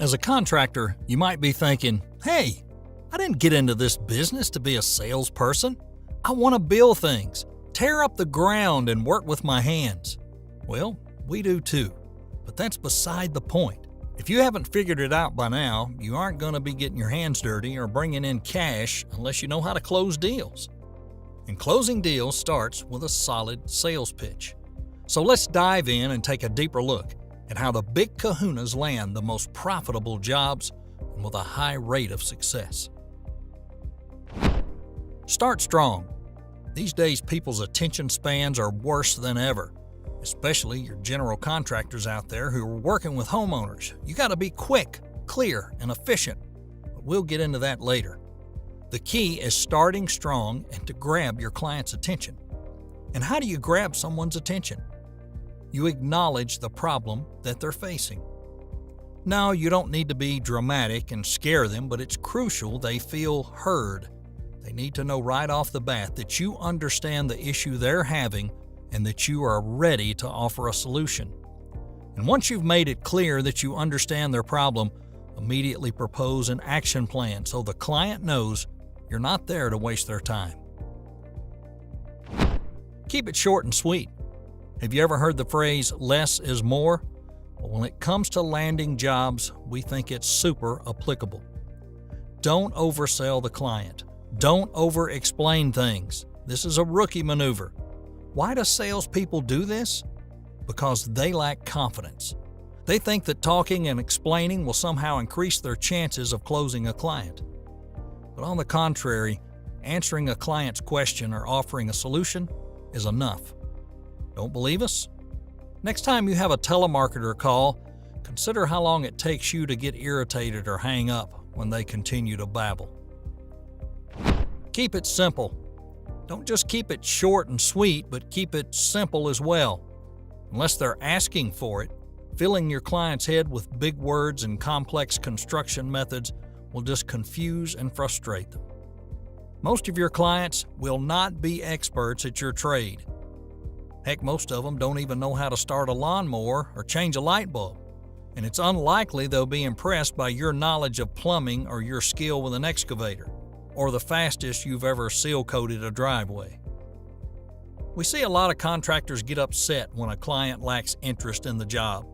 As a contractor, you might be thinking, hey, I didn't get into this business to be a salesperson. I want to build things, tear up the ground, and work with my hands. Well, we do too, but that's beside the point. If you haven't figured it out by now, you aren't going to be getting your hands dirty or bringing in cash unless you know how to close deals. And closing deals starts with a solid sales pitch. So let's dive in and take a deeper look at how the big kahunas land the most profitable jobs and with a high rate of success. Start strong. These days, people's attention spans are worse than ever, especially your general contractors out there who are working with homeowners. You got to be quick, clear, and efficient, but we'll get into that later. The key is starting strong and to grab your client's attention. And how do you grab someone's attention? You acknowledge the problem that they're facing. No, you don't need to be dramatic and scare them, but it's crucial they feel heard. They need to know right off the bat that you understand the issue they're having and that you are ready to offer a solution. And once you've made it clear that you understand their problem, immediately propose an action plan so the client knows you're not there to waste their time. Keep it short and sweet. Have you ever heard the phrase, less is more? Well, when it comes to landing jobs, we think it's super applicable. Don't oversell the client. Don't over-explain things. This is a rookie maneuver. Why do salespeople do this? Because they lack confidence. They think that talking and explaining will somehow increase their chances of closing a client. But on the contrary, answering a client's question or offering a solution is enough. Don't believe us? Next time you have a telemarketer call, consider how long it takes you to get irritated or hang up when they continue to babble. Keep it simple. Don't just keep it short and sweet, but keep it simple as well. Unless they're asking for it, filling your client's head with big words and complex construction methods will just confuse and frustrate them. Most of your clients will not be experts at your trade. Heck, most of them don't even know how to start a lawnmower or change a light bulb, and it's unlikely they'll be impressed by your knowledge of plumbing or your skill with an excavator, or the fastest you've ever seal-coated a driveway. We see a lot of contractors get upset when a client lacks interest in the job.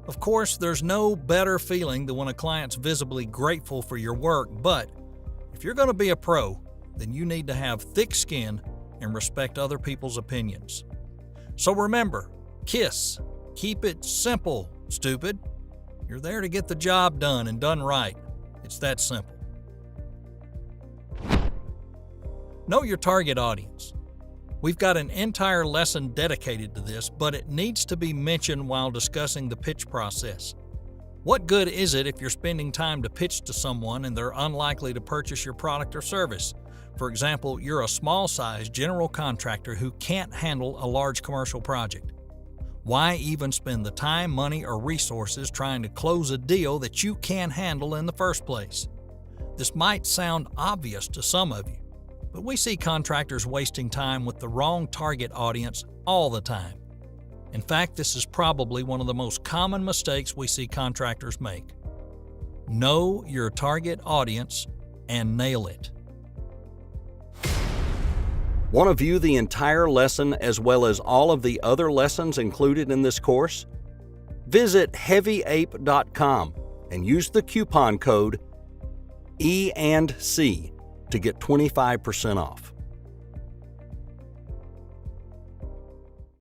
Of course, there's no better feeling than when a client's visibly grateful for your work, but if you're going to be a pro, then you need to have thick skin and respect other people's opinions. So remember, KISS. Keep it simple, stupid. You're there to get the job done and done right. It's that simple. Know your target audience. We've got an entire lesson dedicated to this, but it needs to be mentioned while discussing the pitch process. What good is it if you're spending time to pitch to someone and they're unlikely to purchase your product or service? For example, you're a small-sized general contractor who can't handle a large commercial project. Why even spend the time, money, or resources trying to close a deal that you can't handle in the first place? This might sound obvious to some of you, but we see contractors wasting time with the wrong target audience all the time. In fact, this is probably one of the most common mistakes we see contractors make. Know your target audience and nail it. Want to view the entire lesson as well as all of the other lessons included in this course? Visit heavyape.com and use the coupon code E&C to get 25% off.